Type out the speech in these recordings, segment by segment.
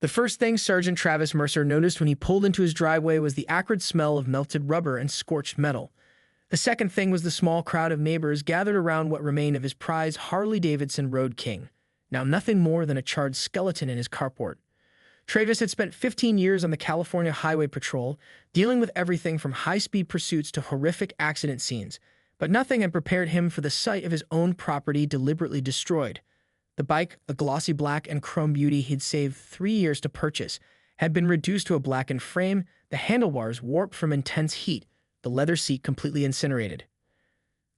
The first thing Sergeant Travis Mercer noticed when he pulled into his driveway was the acrid smell of melted rubber and scorched metal. The second thing was the small crowd of neighbors gathered around what remained of his prized Harley-Davidson Road King, now nothing more than a charred skeleton in his carport. Travis had spent 15 years on the California Highway Patrol, dealing with everything from high-speed pursuits to horrific accident scenes, but nothing had prepared him for the sight of his own property deliberately destroyed. The bike, a glossy black and chrome beauty he'd saved 3 years to purchase, had been reduced to a blackened frame, the handlebars warped from intense heat, the leather seat completely incinerated.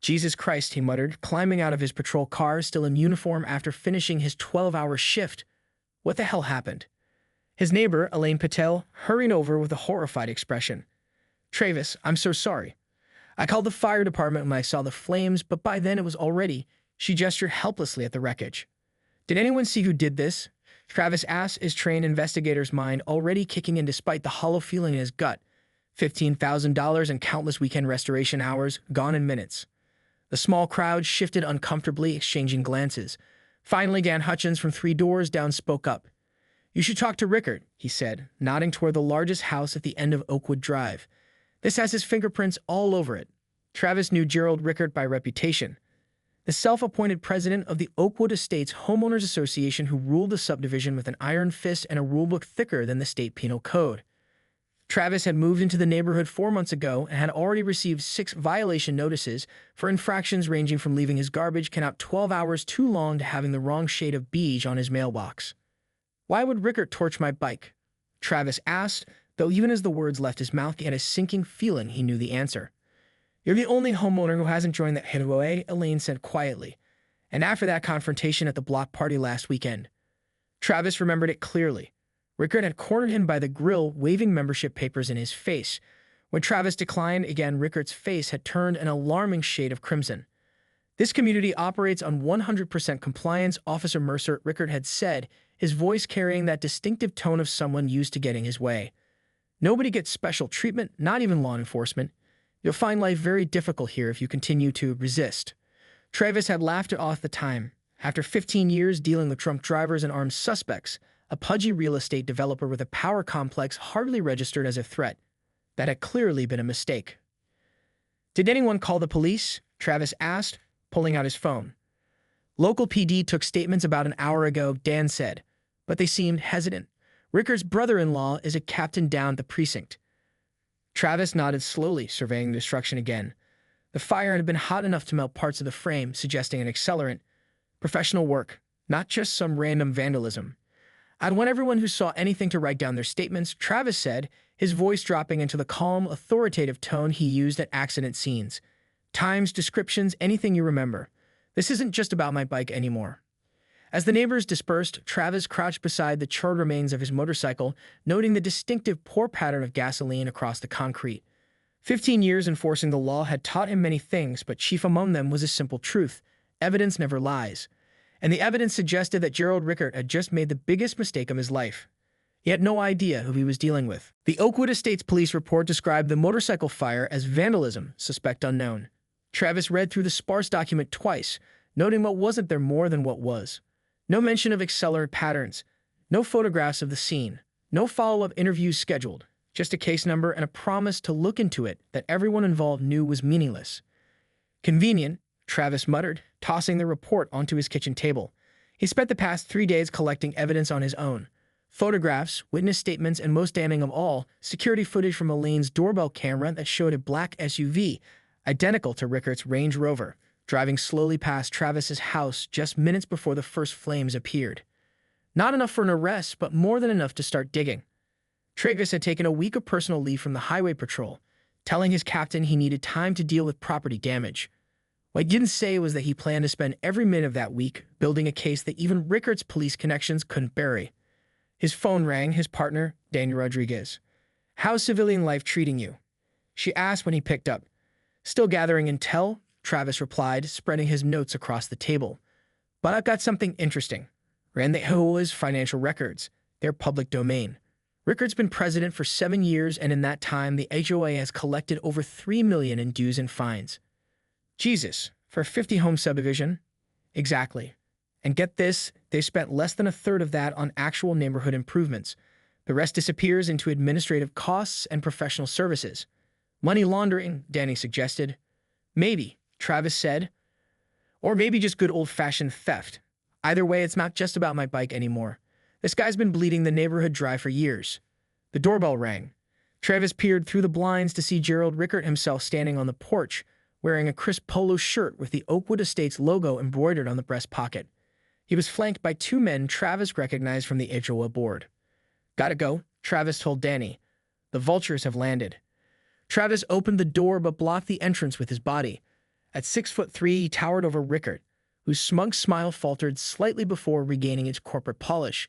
"Jesus Christ," he muttered, climbing out of his patrol car, still in uniform after finishing his 12-hour shift. What the hell happened? His neighbor, Elaine Patel, hurried over with a horrified expression. "Travis, I'm so sorry. I called the fire department when I saw the flames, but by then it was already—" She gestured helplessly at the wreckage. "Did anyone see who did this?" Travis asked, his trained investigator's mind already kicking in despite the hollow feeling in his gut. $15,000 and countless weekend restoration hours, gone in minutes. The small crowd shifted uncomfortably, exchanging glances. Finally, Dan Hutchins from 3 doors down spoke up. "You should talk to Rickard," he said, nodding toward the largest house at the end of Oakwood Drive. "This has his fingerprints all over it." Travis knew Gerald Rickard by reputation, the self-appointed president of the Oakwood Estates Homeowners Association who ruled the subdivision with an iron fist and a rulebook thicker than the state penal code. Travis had moved into the neighborhood 4 months ago and had already received 6 violation notices for infractions ranging from leaving his garbage can out 12 hours too long to having the wrong shade of beige on his mailbox. "Why would Rickard torch my bike?" Travis asked, though even as the words left his mouth he had a sinking feeling he knew the answer. "You're the only homeowner who hasn't joined the HOA," Elaine said quietly. "And after that confrontation at the block party last weekend." Travis remembered it clearly. Rickard had cornered him by the grill, waving membership papers in his face. When Travis declined again, Rickard's face had turned an alarming shade of crimson. "This community operates on 100% compliance," Officer Mercer, Rickard had said, his voice carrying that distinctive tone of someone used to getting his way. "Nobody gets special treatment, not even law enforcement. You'll find life very difficult here if you continue to resist." Travis had laughed it off the time. After 15 years dealing with drunk drivers and armed suspects, a pudgy real estate developer with a power complex hardly registered as a threat. That had clearly been a mistake. "Did anyone call the police?" Travis asked, pulling out his phone. "Local PD took statements about an hour ago," Dan said, but they seemed hesitant. "Rickard's brother-in-law is a captain down at the precinct." Travis nodded slowly, surveying the destruction again. The fire had been hot enough to melt parts of the frame, suggesting an accelerant. Professional work, not just some random vandalism. "I'd want everyone who saw anything to write down their statements," Travis said, his voice dropping into the calm, authoritative tone he used at accident scenes. "Times, descriptions, anything you remember. This isn't just about my bike anymore." As the neighbors dispersed, Travis crouched beside the charred remains of his motorcycle, noting the distinctive pour pattern of gasoline across the concrete. 15 years enforcing the law had taught him many things, but chief among them was a simple truth: evidence never lies. And the evidence suggested that Gerald Rickard had just made the biggest mistake of his life. He had no idea who he was dealing with. The Oakwood Estates police report described the motorcycle fire as vandalism, suspect unknown. Travis read through the sparse document twice, noting what wasn't there more than what was. No mention of accelerant patterns, no photographs of the scene, no follow-up interviews scheduled, just a case number and a promise to look into it that everyone involved knew was meaningless. "Convenient," Travis muttered, tossing the report onto his kitchen table. He spent the past 3 days collecting evidence on his own. Photographs, witness statements, and most damning of all, security footage from Elaine's doorbell camera that showed a black SUV, identical to Rickard's Range Rover, driving slowly past Travis's house just minutes before the first flames appeared. Not enough for an arrest, but more than enough to start digging. Travis had taken a week of personal leave from the highway patrol, telling his captain he needed time to deal with property damage. What he didn't say was that he planned to spend every minute of that week building a case that even Rickard's police connections couldn't bury. His phone rang, his partner, Daniel Rodriguez. "How's civilian life treating you?" she asked when he picked up. "Still gathering intel," Travis replied, spreading his notes across the table. "But I've got something interesting. Ran the HOA's financial records. They're public domain. Rickard's been president for 7 years, and in that time, the HOA has collected over $3 million in dues and fines." "Jesus, for a 50-home subdivision?" "Exactly. And get this, they spent less than a third of that on actual neighborhood improvements. The rest disappears into administrative costs and professional services. Money laundering, Danny suggested. Maybe, Travis said. Or maybe just good old-fashioned theft. Either way, it's not just about my bike anymore. This guy's been bleeding the neighborhood dry for years. The doorbell rang. Travis peered through the blinds to see Gerald Rickert himself standing on the porch, wearing a crisp polo shirt with the Oakwood Estates logo embroidered on the breast pocket. He was flanked by two men Travis recognized from the HOA board. "Gotta go," Travis told Danny. "The vultures have landed." Travis opened the door but blocked the entrance with his body. At 6'3", he towered over Rickert, whose smug smile faltered slightly before regaining its corporate polish.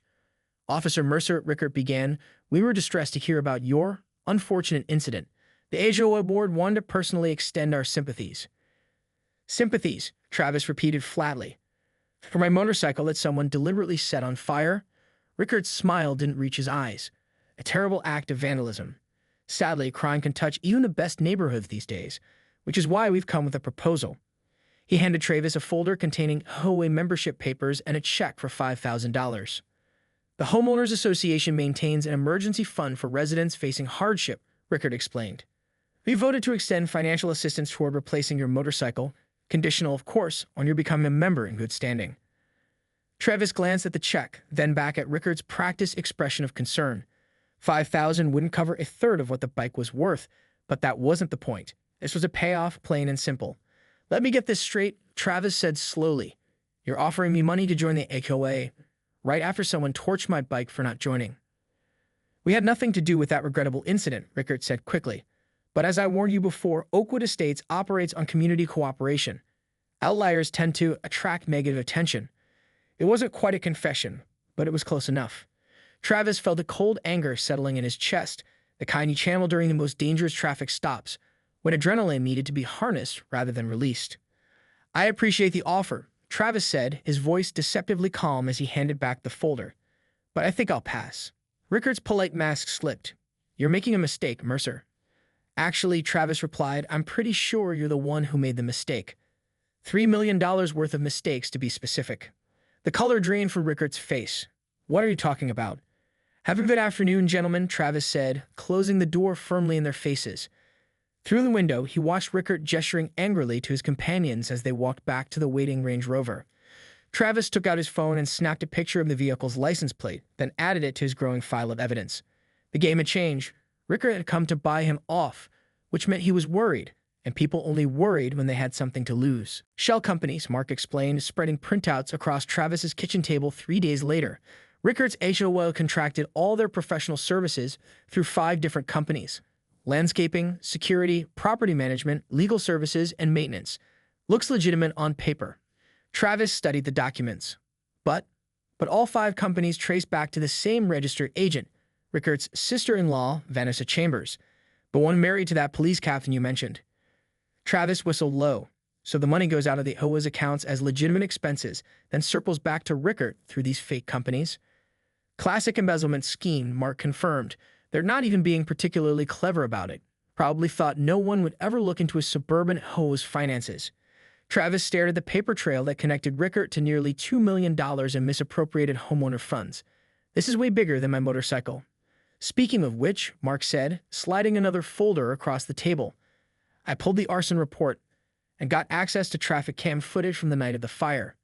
"Officer Mercer," Rickert began, "we were distressed to hear about your unfortunate incident. The HOA board wanted to personally extend our sympathies." "Sympathies," Travis repeated flatly. "For my motorcycle that someone deliberately set on fire?" Rickert's smile didn't reach his eyes. "A terrible act of vandalism. Sadly, crime can touch even the best neighborhoods these days, which is why we've come with a proposal." He handed Travis a folder containing HOA membership papers and a check for $5,000. "The Homeowners Association maintains an emergency fund for residents facing hardship," Rickert explained. "We voted to extend financial assistance toward replacing your motorcycle, conditional, of course, on your becoming a member in good standing." Travis glanced at the check, then back at Rickert's practiced expression of concern. $5,000 wouldn't cover a third of what the bike was worth, but that wasn't the point. This was a payoff, plain and simple. "Let me get this straight," Travis said slowly. "You're offering me money to join the HOA, right after someone torched my bike for not joining." "We had nothing to do with that regrettable incident," Rickert said quickly. "But as I warned you before, Oakwood Estates operates on community cooperation. Outliers tend to attract negative attention." It wasn't quite a confession, but it was close enough. Travis felt a cold anger settling in his chest, the kind you channel during the most dangerous traffic stops, when adrenaline needed to be harnessed rather than released. "I appreciate the offer," Travis said, his voice deceptively calm as he handed back the folder. "But I think I'll pass." Rickert's polite mask slipped. "You're making a mistake, Mercer." "Actually," Travis replied, "I'm pretty sure you're the one who made the mistake. $3 million worth of mistakes, to be specific." The color drained from Rickert's face. "What are you talking about?" "Have a good afternoon, gentlemen," Travis said, closing the door firmly in their faces. Through the window, he watched Rickert gesturing angrily to his companions as they walked back to the waiting Range Rover. Travis took out his phone and snapped a picture of the vehicle's license plate, then added it to his growing file of evidence. The game had changed. Rickert had come to buy him off, which meant he was worried, and people only worried when they had something to lose. "Shell companies," Mark explained, spreading printouts across Travis's kitchen table 3 days later. Rickert's HOA contracted all their professional services through 5 different companies: landscaping, security, property management, legal services, and maintenance. Looks legitimate on paper. Travis studied the documents. But all 5 companies traced back to the same registered agent, Rickert's sister-in-law, Vanessa Chambers, the one married to that police captain you mentioned. Travis whistled low. So the money goes out of the HOA's accounts as legitimate expenses, then circles back to Rickert through these fake companies. Classic embezzlement scheme, Mark confirmed. They're not even being particularly clever about it. Probably thought no one would ever look into a suburban HOA's finances. Travis stared at the paper trail that connected Rickert to nearly $2 million in misappropriated homeowner funds. "This is way bigger than my motorcycle." "Speaking of which," Mark said, sliding another folder across the table, "I pulled the arson report and got access to traffic cam footage from the night of the fire."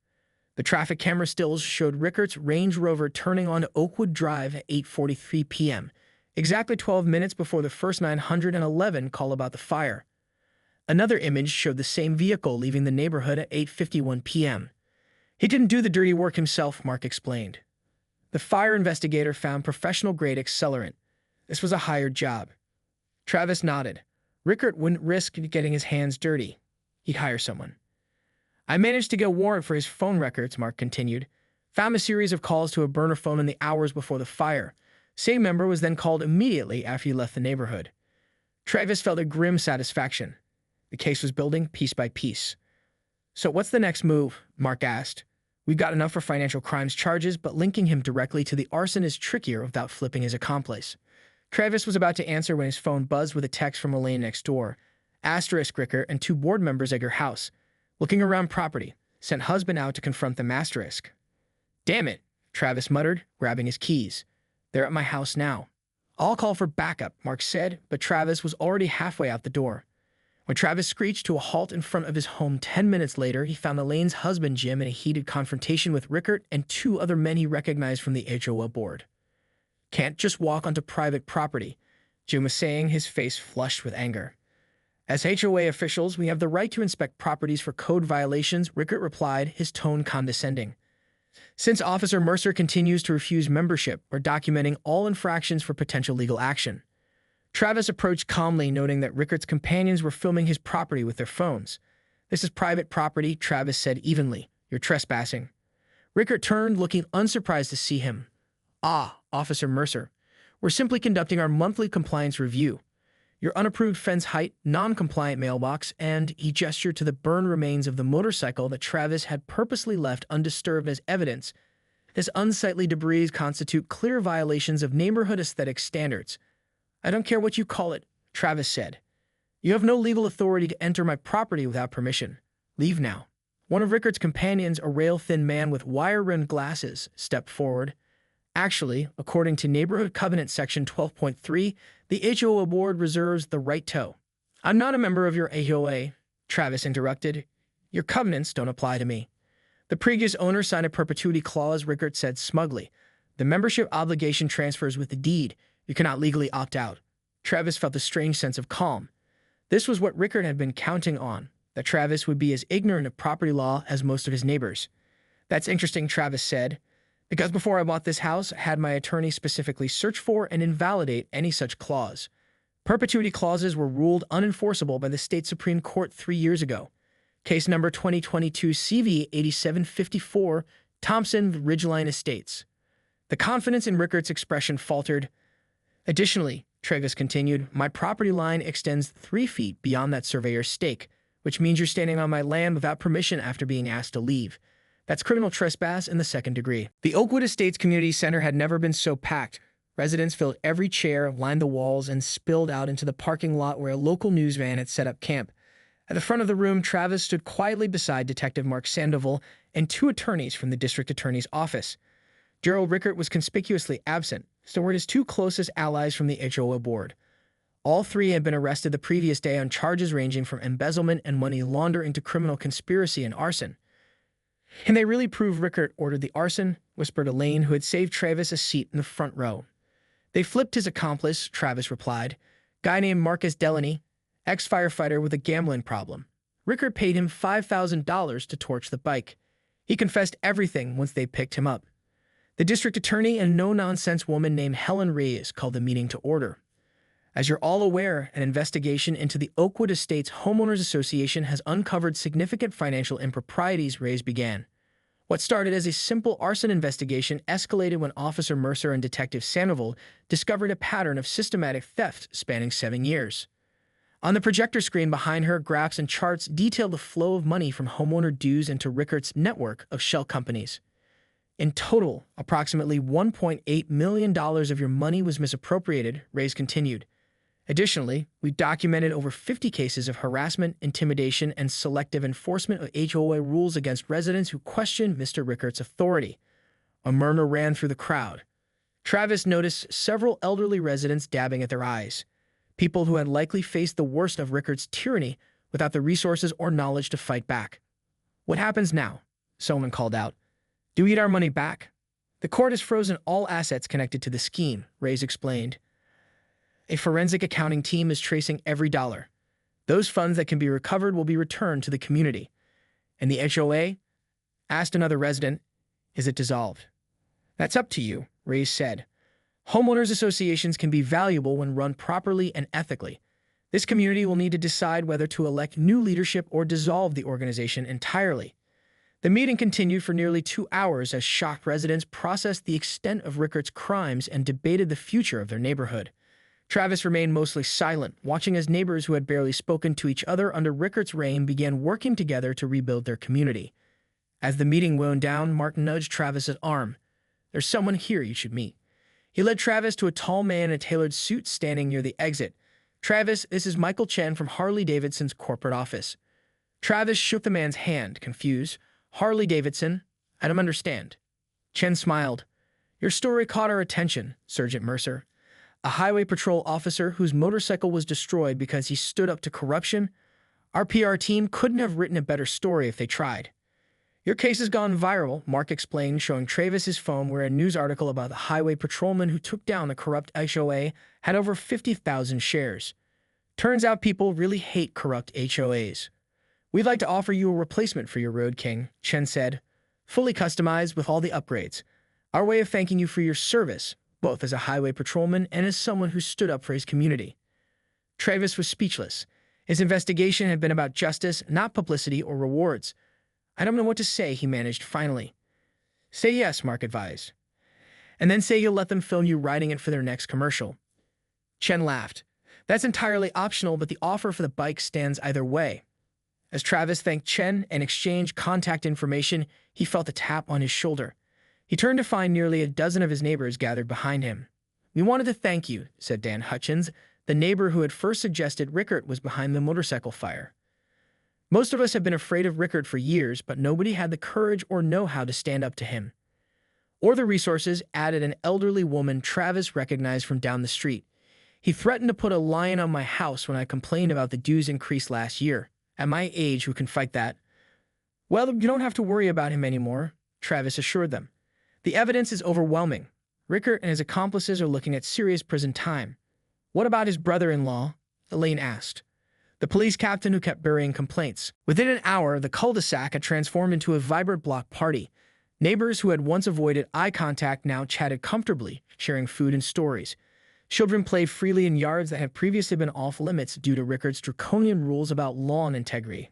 The traffic camera stills showed Rickert's Range Rover turning onto Oakwood Drive at 8:43 p.m., exactly 12 minutes before the first 911 call about the fire. Another image showed the same vehicle leaving the neighborhood at 8:51 p.m. "He didn't do the dirty work himself," Mark explained. "The fire investigator found professional-grade accelerant. This was a hired job." Travis nodded. Rickert wouldn't risk getting his hands dirty. He'd hire someone. "I managed to get a warrant for his phone records," Mark continued. "Found a series of calls to a burner phone in the hours before the fire. Same member was then called immediately after he left the neighborhood." Travis felt a grim satisfaction. The case was building piece by piece. "So what's the next move?" Mark asked. "We've got enough for financial crimes charges, but linking him directly to the arson is trickier without flipping his accomplice." Travis was about to answer when his phone buzzed with a text from Elaine next door. "Asterisk, Rickert and 2 board members at your house. Looking around property. Sent husband out to confront them, asterisk." Damn it, Travis muttered, grabbing his keys. They're at my house now. I'll call for backup, Mark said, but Travis was already halfway out the door. When Travis screeched to a halt in front of his home 10 minutes later, he found Elaine's husband Jim in a heated confrontation with Rickert and two other men he recognized from the HOA board. Can't just walk onto private property, Jim was saying, his face flushed with anger. As HOA officials, we have the right to inspect properties for code violations, Rickert replied, his tone condescending. Since Officer Mercer continues to refuse membership, we're documenting all infractions for potential legal action. Travis approached calmly, noting that Rickert's companions were filming his property with their phones. This is private property, Travis said evenly. You're trespassing. Rickert turned, looking unsurprised to see him. Ah, Officer Mercer. We're simply conducting our monthly compliance review. Your unapproved fence height, non-compliant mailbox, and he gestured to the burned remains of the motorcycle that Travis had purposely left undisturbed as evidence. This unsightly debris constitute clear violations of neighborhood aesthetic standards. I don't care what you call it, Travis said. You have no legal authority to enter my property without permission. Leave now. One of Rickert's companions, a rail-thin man with wire-rimmed glasses, stepped forward. Actually, according to Neighborhood Covenant Section 12.3, the HOA board reserves the right to. I'm not a member of your HOA, Travis interrupted. Your covenants don't apply to me. The previous owner signed a perpetuity clause, Rickert said smugly. The membership obligation transfers with the deed. You cannot legally opt out. Travis felt a strange sense of calm. This was what Rickert had been counting on, that Travis would be as ignorant of property law as most of his neighbors. That's interesting, Travis said. Because before I bought this house, I had my attorney specifically search for and invalidate any such clause. Perpetuity clauses were ruled unenforceable by the state Supreme Court 3 years ago. Case number 2022 CV 8754, Thompson Ridgeline Estates. The confidence in Rickert's expression faltered. Additionally, Travis continued, my property line extends 3 feet beyond that surveyor's stake, which means you're standing on my land without permission after being asked to leave. That's criminal trespass in the second degree. The Oakwood Estates Community Center had never been so packed. Residents filled every chair, lined the walls, and spilled out into the parking lot where a local news van had set up camp. At the front of the room, Travis stood quietly beside Detective Mark Sandoval and 2 attorneys from the district attorney's office. Gerald Rickert was conspicuously absent, so were his 2 closest allies from the HOA board. All 3 had been arrested the previous day on charges ranging from embezzlement and money laundering to criminal conspiracy and arson. Can they really prove Rickert ordered the arson? Whispered Elaine, who had saved Travis a seat in the front row. They flipped his accomplice, Travis replied. Guy named Marcus Delaney, ex-firefighter with a gambling problem. Rickert paid him $5,000 to torch the bike. He confessed everything once they picked him up. The district attorney and no-nonsense woman named Helen Reyes called the meeting to order. As you're all aware, an investigation into the Oakwood Estates Homeowners Association has uncovered significant financial improprieties, Reyes began. What started as a simple arson investigation escalated when Officer Mercer and Detective Sandoval discovered a pattern of systematic theft spanning 7 years. On the projector screen behind her, graphs and charts detailed the flow of money from homeowner dues into Rickert's network of shell companies. In total, approximately $1.8 million of your money was misappropriated, Reyes continued. Additionally, we documented over 50 cases of harassment, intimidation, and selective enforcement of HOA rules against residents who questioned Mr. Rickert's authority. A murmur ran through the crowd. Travis noticed several elderly residents dabbing at their eyes, people who had likely faced the worst of Rickert's tyranny without the resources or knowledge to fight back. What happens now? Someone called out. Do we get our money back? The court has frozen all assets connected to the scheme, Reyes explained. A forensic accounting team is tracing every dollar. Those funds that can be recovered will be returned to the community. And the HOA? Asked another resident, is it dissolved? That's up to you, Reyes said. Homeowners associations can be valuable when run properly and ethically. This community will need to decide whether to elect new leadership or dissolve the organization entirely. The meeting continued for nearly 2 hours as shocked residents processed the extent of Rickert's crimes and debated the future of their neighborhood. Travis remained mostly silent, watching as neighbors who had barely spoken to each other under Rickert's reign began working together to rebuild their community. As the meeting wound down, Mark nudged Travis's arm. There's someone here you should meet. He led Travis to a tall man in a tailored suit standing near the exit. Travis, this is Michael Chen from Harley-Davidson's corporate office. Travis shook the man's hand, confused. Harley-Davidson? I don't understand. Chen smiled. Your story caught our attention, Sergeant Mercer. A highway patrol officer whose motorcycle was destroyed because he stood up to corruption. Our PR team couldn't have written a better story if they tried. Your case has gone viral, Mark explained, showing Travis his phone where a news article about the highway patrolman who took down the corrupt HOA had over 50,000 shares. Turns out people really hate corrupt HOAs. We'd like to offer you a replacement for your Road King, Chen said, fully customized with all the upgrades. Our way of thanking you for your service, both as a highway patrolman and as someone who stood up for his community. Travis was speechless. His investigation had been about justice, not publicity or rewards. I don't know what to say, he managed finally. Say yes, Mark advised. And then say you'll let them film you riding it for their next commercial. Chen laughed. That's entirely optional, but the offer for the bike stands either way. As Travis thanked Chen and exchanged contact information, he felt a tap on his shoulder. He turned to find nearly a dozen of his neighbors gathered behind him. We wanted to thank you, said Dan Hutchins. The neighbor who had first suggested Rickert was behind the motorcycle fire. Most of us have been afraid of Rickert for years, but nobody had the courage or know-how to stand up to him. Or the resources, added an elderly woman Travis recognized from down the street. He threatened to put a lion on my house when I complained about the dues increase last year. At my age, who can fight that? Well, you don't have to worry about him anymore, Travis assured them. The evidence is overwhelming. Rickert and his accomplices are looking at serious prison time. What about his brother-in-law? Elaine asked. The police captain who kept burying complaints. Within an hour, the cul-de-sac had transformed into a vibrant block party. Neighbors who had once avoided eye contact now chatted comfortably, sharing food and stories. Children played freely in yards that had previously been off-limits due to Rickert's draconian rules about lawn integrity.